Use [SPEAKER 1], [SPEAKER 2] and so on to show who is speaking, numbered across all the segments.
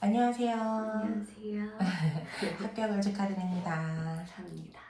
[SPEAKER 1] 안녕하세요.
[SPEAKER 2] 안녕하세요.
[SPEAKER 1] 합격을 축하드립니다.
[SPEAKER 2] 감사합니다.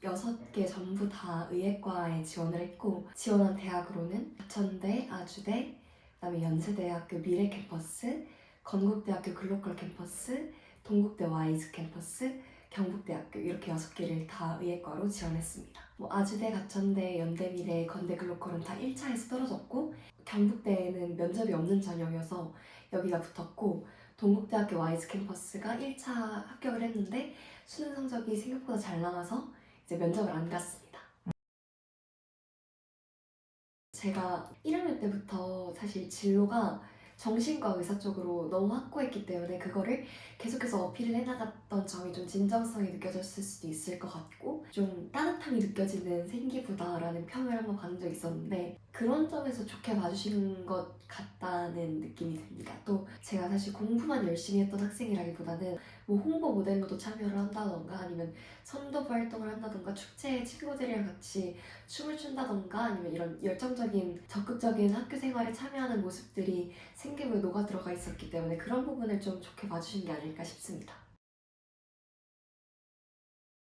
[SPEAKER 2] 6개 전부 다 의예과에 지원을 했고, 지원한 대학으로는 가천대, 아주대, 그다음에 연세대학교 미래캠퍼스, 건국대학교 글로컬 캠퍼스, 동국대 와이즈 캠퍼스, 경북대학교 이렇게 6개를 다 의예과로 지원했습니다. 아주대, 가천대, 연대미래, 건대 글로컬은 다 1차에서 떨어졌고, 경북대에는 면접이 없는 전형이어서 여기가 붙었고, 동국대학교 와이즈 캠퍼스가 1차 합격을 했는데 수능 성적이 생각보다 잘 나와서 이제 면접을 안 갔습니다. 제가 1학년 때부터 사실 진로가 정신과 의사 쪽으로 너무 확고했기 때문에 그거를 계속해서 어필을 해나갔던 점이 좀 진정성이 느껴졌을 수도 있을 것 같고 좀 따뜻함이 느껴지는 생기부다라는 평을 한번 받은 적이 있었는데 그런 점에서 좋게 봐주신 것 같다는 느낌이 듭니다. 또 제가 사실 공부만 열심히 했던 학생이라기보다는 홍보 모델로도 참여를 한다던가 아니면 선도부 활동을 한다던가 축제에 친구들이랑 같이 춤을 춘다던가 아니면 이런 열정적인 적극적인 학교 생활에 참여하는 모습들이 생기부에 녹아 들어가 있었기 때문에 그런 부분을 좀 좋게 봐주신 게 아닐까 싶습니다.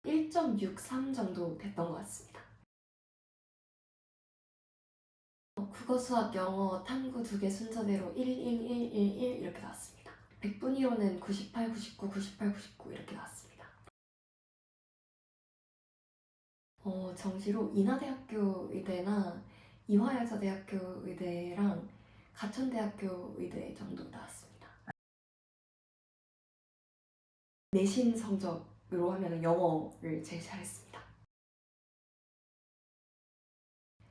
[SPEAKER 2] 1.63 정도 됐던 것 같습니다. 국어, 수학, 영어, 탐구 2개 순서대로 1, 1, 1, 1, 1 이렇게 나왔습니다. 100분위로는 98, 99, 98, 99 이렇게 나왔습니다. 정시로 인하대학교 의대나 이화여자대학교 의대랑 가천대학교 의대 정도 나왔습니다. 내신 성적으로 하면 영어를 제일 잘했습니다.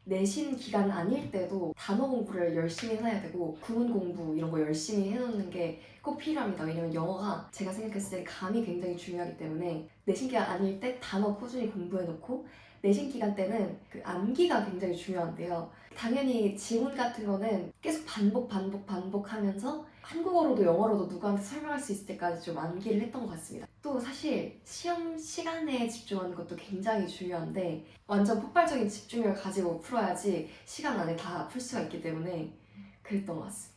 [SPEAKER 2] 내신 기간 아닐 때도 단어 공부를 열심히 해야 되고 구문 공부 이런 거 열심히 해놓는 게 꼭 필요합니다. 왜냐면 영어가 제가 생각했을 때 감이 굉장히 중요하기 때문에 내신 기간 아닐 때 단어 꾸준히 공부해놓고 내신 기간 때는 그 암기가 굉장히 중요한데요. 당연히 지문 같은 거는 계속 반복하면서 한국어로도 영어로도 누구한테 설명할 수 있을 때까지 좀 암기를 했던 것 같습니다. 또 사실 시험 시간에 집중하는 것도 굉장히 중요한데 완전 폭발적인 집중력을 가지고 풀어야지 시간 안에 다 풀 수가 있기 때문에 그랬던 것 같습니다.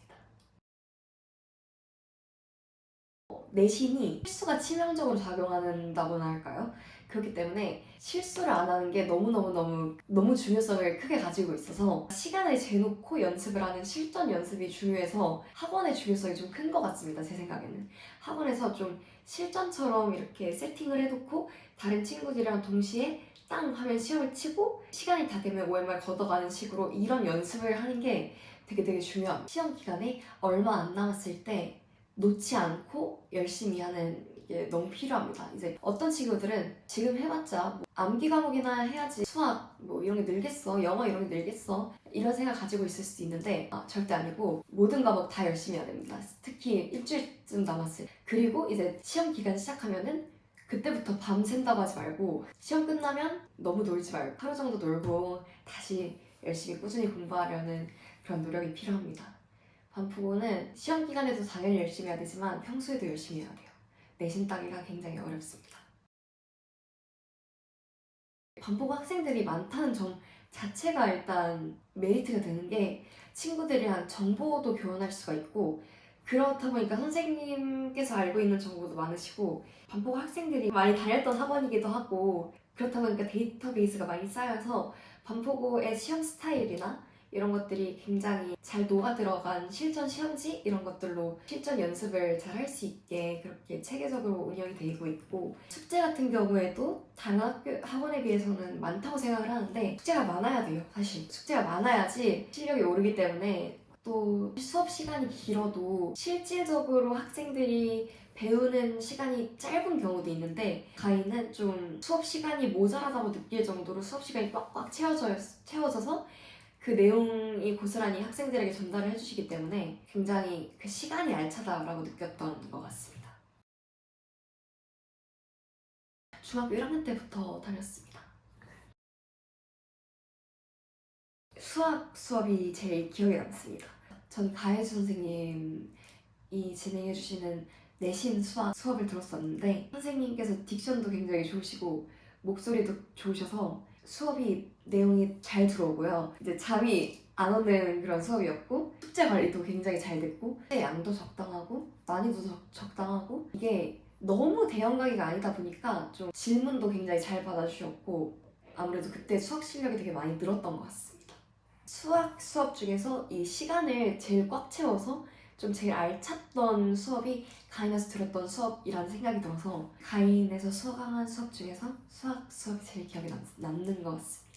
[SPEAKER 2] 내신이 실수가 치명적으로 작용한다고나 할까요? 그렇기 때문에 실수를 안 하는 게 너무 중요성을 크게 가지고 있어서 시간을 재놓고 연습을 하는 실전 연습이 중요해서 학원의 중요성이 좀 큰 것 같습니다. 제 생각에는 학원에서 좀 실전처럼 이렇게 세팅을 해놓고 다른 친구들이랑 동시에 땅 하면 시험을 치고 시간이 다 되면 OMR 걷어가는 식으로 이런 연습을 하는 게 되게 중요합니다. 시험 기간에 얼마 안 남았을 때 놓지 않고 열심히 하는 게 너무 필요합니다. 이제 어떤 친구들은 지금 해봤자 암기 과목이나 해야지 수학 이런 게 늘겠어, 영어 이런 게 늘겠어 이런 생각 가지고 있을 수도 있는데 절대 아니고 모든 과목 다 열심히 해야 됩니다. 특히 일주일쯤 남았을 때. 그리고 이제 시험 기간 시작하면은 그때부터 밤 샌다고 하지 말고 시험 끝나면 너무 놀지 말고 하루 정도 놀고 다시 열심히 꾸준히 공부하려는 그런 노력이 필요합니다. 반포고는 시험 기간에도 당연히 열심히 해야 되지만 평소에도 열심히 해야 돼요. 내신 따기가 굉장히 어렵습니다. 반포고 학생들이 많다는 점 자체가 일단 메리트가 되는 게 친구들이랑 정보도 교환할 수가 있고 그렇다 보니까 선생님께서 알고 있는 정보도 많으시고 반포고 학생들이 많이 다녔던 학원이기도 하고 그렇다 보니까 데이터베이스가 많이 쌓여서 반포고의 시험 스타일이나 이런 것들이 굉장히 잘 녹아 들어간 실전 시험지 이런 것들로 실전 연습을 잘 할 수 있게 그렇게 체계적으로 운영이 되고 있고 숙제 같은 경우에도 다른 학원에 비해서는 많다고 생각을 하는데 숙제가 많아야 돼요. 사실 숙제가 많아야지 실력이 오르기 때문에 또 수업 시간이 길어도 실질적으로 학생들이 배우는 시간이 짧은 경우도 있는데 가이는 좀 수업 시간이 모자라다고 느낄 정도로 수업 시간이 꽉꽉 채워져서 그 내용이 고스란히 학생들에게 전달을 해주시기 때문에 굉장히 그 시간이 알차다라고 느꼈던 것 같습니다. 중학교 1학년 때부터 다녔습니다. 수학 수업이 제일 기억에 남습니다. 전 가혜수 선생님이 진행해주시는 내신 수학 수업을 들었었는데 선생님께서 딕션도 굉장히 좋으시고 목소리도 좋으셔서 수업이 내용이 잘 들어오고요. 이제 잠이 안 오는 그런 수업이었고 숙제 관리도 굉장히 잘 됐고 숙제 양도 적당하고 난이도 적당하고 이게 너무 대형 강의가 아니다 보니까 좀 질문도 굉장히 잘 받아주셨고 아무래도 그때 수학 실력이 되게 많이 늘었던 것 같습니다. 수학 수업 중에서 이 시간을 제일 꽉 채워서 좀 제일 알찼던 수업이 가인에서 들었던 수업이라는 생각이 들어서 가인에서 수강한 수업 중에서 수학 수업이 제일 기억에 남는 것 같습니다.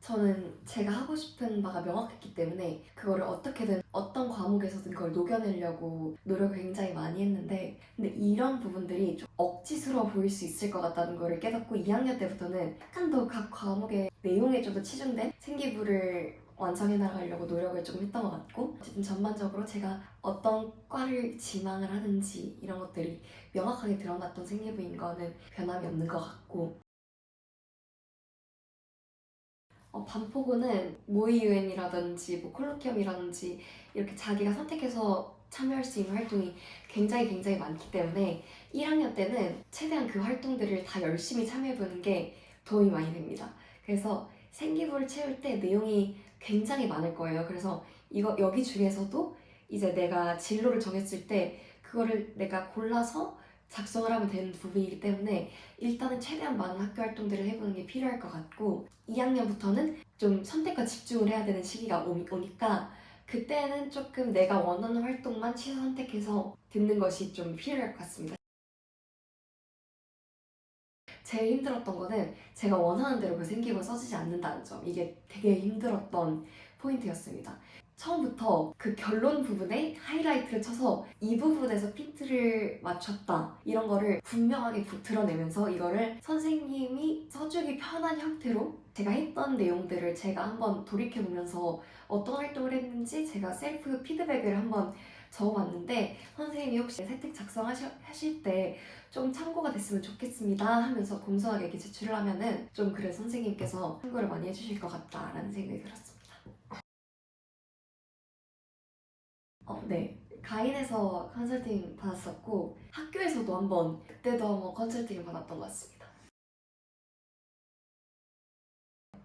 [SPEAKER 2] 저는 제가 하고 싶은 바가 명확했기 때문에 그거를 어떻게든 어떤 과목에서든 그걸 녹여내려고 노력을 굉장히 많이 했는데 근데 이런 부분들이 좀 억지스러워 보일 수 있을 것 같다는 거를 깨닫고 2학년 때부터는 약간 더 각 과목의 내용에 좀 더 치중된 생기부를 완성해 나가려고 노력을 조금 했던 것 같고 어쨌든 전반적으로 제가 어떤 과를 지망을 하는지 이런 것들이 명확하게 드러났던 생기부인 거는 변함이 없는 것 같고 반포고는 모의유엔이라든지 뭐 콜로키엄이라든지 이렇게 자기가 선택해서 참여할 수 있는 활동이 굉장히 많기 때문에 1학년 때는 최대한 그 활동들을 다 열심히 참여해보는 게 도움이 많이 됩니다. 그래서 생기부를 채울 때 내용이 굉장히 많을 거예요. 그래서 여기 중에서도 이제 내가 진로를 정했을 때 그거를 내가 골라서 작성을 하면 되는 부분이기 때문에 일단은 최대한 많은 학교 활동들을 해보는 게 필요할 것 같고 2학년부터는 좀 선택과 집중을 해야 되는 시기가 오니까 그때는 조금 내가 원하는 활동만 취사 선택해서 듣는 것이 좀 필요할 것 같습니다. 제일 힘들었던 거는 제가 원하는 대로 그 생기부가 써지지 않는다는 점. 이게 되게 힘들었던 포인트였습니다. 처음부터 그 결론 부분에 하이라이트를 쳐서 이 부분에서 핀트를 맞췄다 이런 거를 분명하게 드러내면서 이거를 선생님이 써주기 편한 형태로 제가 했던 내용들을 제가 한번 돌이켜보면서 어떤 활동을 했는지 제가 셀프 피드백을 한번 적어봤는데 선생님이 혹시 세택 작성하실 때 좀 참고가 됐으면 좋겠습니다 하면서 공손하게 이렇게 제출을 하면은 좀 그래 선생님께서 참고를 많이 해주실 것 같다라는 생각이 들었습니다. 네. 가인에서 컨설팅 받았었고 학교에서도 그때도 한번 컨설팅을 받았던 것 같습니다.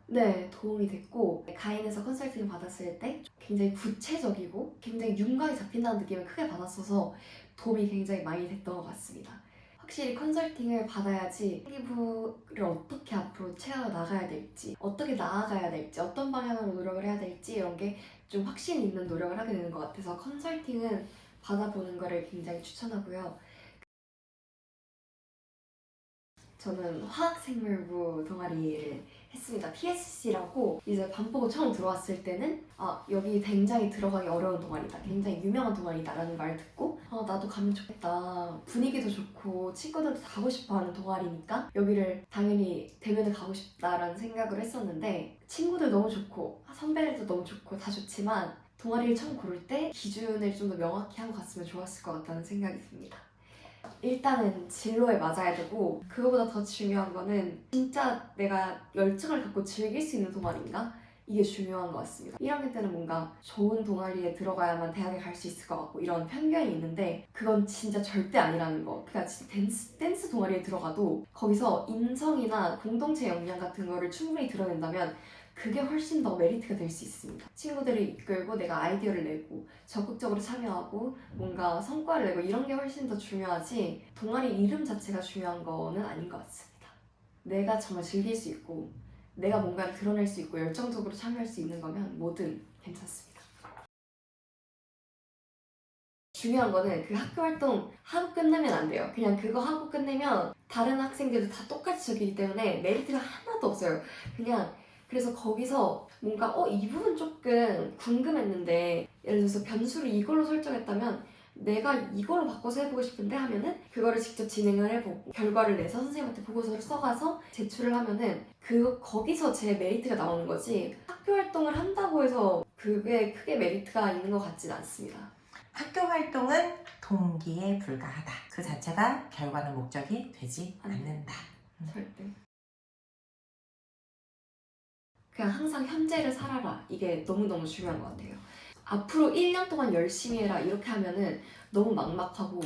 [SPEAKER 2] 네, 도움이 됐고 가인에서 컨설팅을 받았을 때 굉장히 구체적이고 굉장히 윤곽이 잡힌다는 느낌을 크게 받았어서 도움이 굉장히 많이 됐던 것 같습니다. 확실히 컨설팅을 받아야지 생기부를 어떻게 앞으로 채워 나가야 될지 어떻게 나아가야 될지 어떤 방향으로 노력을 해야 될지 이런 게 좀 확신 있는 노력을 하게 되는 것 같아서 컨설팅은 받아보는 거를 굉장히 추천하고요. 저는 화학생물부 동아리를 했습니다. PSC라고 이제 반포고 처음 들어왔을 때는 여기 굉장히 들어가기 어려운 동아리다. 굉장히 유명한 동아리다 라는 말을 듣고 나도 가면 좋겠다. 분위기도 좋고 친구들도 가고 싶어하는 동아리니까 여기를 당연히 대면을 가고 싶다라는 생각을 했었는데 친구들 너무 좋고 선배들도 너무 좋고 다 좋지만 동아리를 처음 고를 때 기준을 좀 더 명확히 하고 갔으면 좋았을 것 같다는 생각이 듭니다. 일단은 진로에 맞아야 되고 그거보다 더 중요한 거는 진짜 내가 열정을 갖고 즐길 수 있는 동아리인가? 이게 중요한 것 같습니다. 1학년 때는 뭔가 좋은 동아리에 들어가야만 대학에 갈 수 있을 것 같고 이런 편견이 있는데 그건 진짜 절대 아니라는 거. 그러니까 진짜 댄스 동아리에 들어가도 거기서 인성이나 공동체 역량 같은 거를 충분히 드러낸다면 그게 훨씬 더 메리트가 될 수 있습니다. 친구들이 이끌고 내가 아이디어를 내고 적극적으로 참여하고 뭔가 성과를 내고 이런 게 훨씬 더 중요하지 동아리 이름 자체가 중요한 거는 아닌 것 같습니다. 내가 정말 즐길 수 있고 내가 뭔가를 드러낼 수 있고 열정적으로 참여할 수 있는 거면 뭐든 괜찮습니다. 중요한 거는 그 학교 활동 하고 끝내면 안 돼요. 그냥 그거 하고 끝내면 다른 학생들도 다 똑같이 적이기 때문에 메리트가 하나도 없어요. 그냥 그래서 거기서 뭔가 이 부분 조금 궁금했는데 예를 들어서 변수를 이걸로 설정했다면 내가 이걸로 바꿔서 해보고 싶은데 하면은 그거를 직접 진행을 해보고 결과를 내서 선생님한테 보고서를 써가서 제출을 하면은 거기서 제 메리트가 나오는 거지 학교 활동을 한다고 해서 그게 크게 메리트가 있는 것 같진 않습니다.
[SPEAKER 1] 학교 활동은 동기에 불과하다. 그 자체가 결과는 목적이 되지 않는다.
[SPEAKER 2] 절대. 그냥 항상 현재를 살아라. 이게 너무너무 중요한 것 같아요. 앞으로 1년 동안 열심히 해라. 이렇게 하면은 너무 막막하고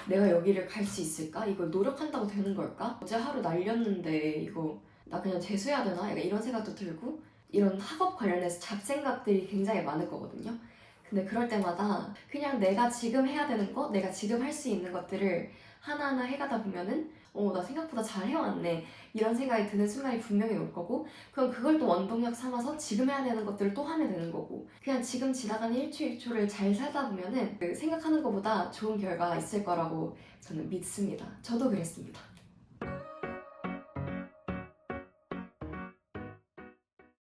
[SPEAKER 2] 내가 여기를 갈 수 있을까? 이걸 노력한다고 되는 걸까? 어제 하루 날렸는데 이거 나 그냥 재수해야 되나? 약간 이런 생각도 들고 이런 학업 관련해서 잡생각들이 굉장히 많을 거거든요. 근데 그럴 때마다 그냥 내가 지금 해야 되는 거, 내가 지금 할 수 있는 것들을 하나하나 해가다 보면은 나 생각보다 잘 해왔네 이런 생각이 드는 순간이 분명히 올 거고, 그럼 그걸 또 원동력 삼아서 지금 해야 되는 것들을 또 하면 되는 거고, 그냥 지금 지나가는 1초 1초를 잘 살다 보면은 그 생각하는 것보다 좋은 결과가 있을 거라고 저는 믿습니다. 저도 그랬습니다.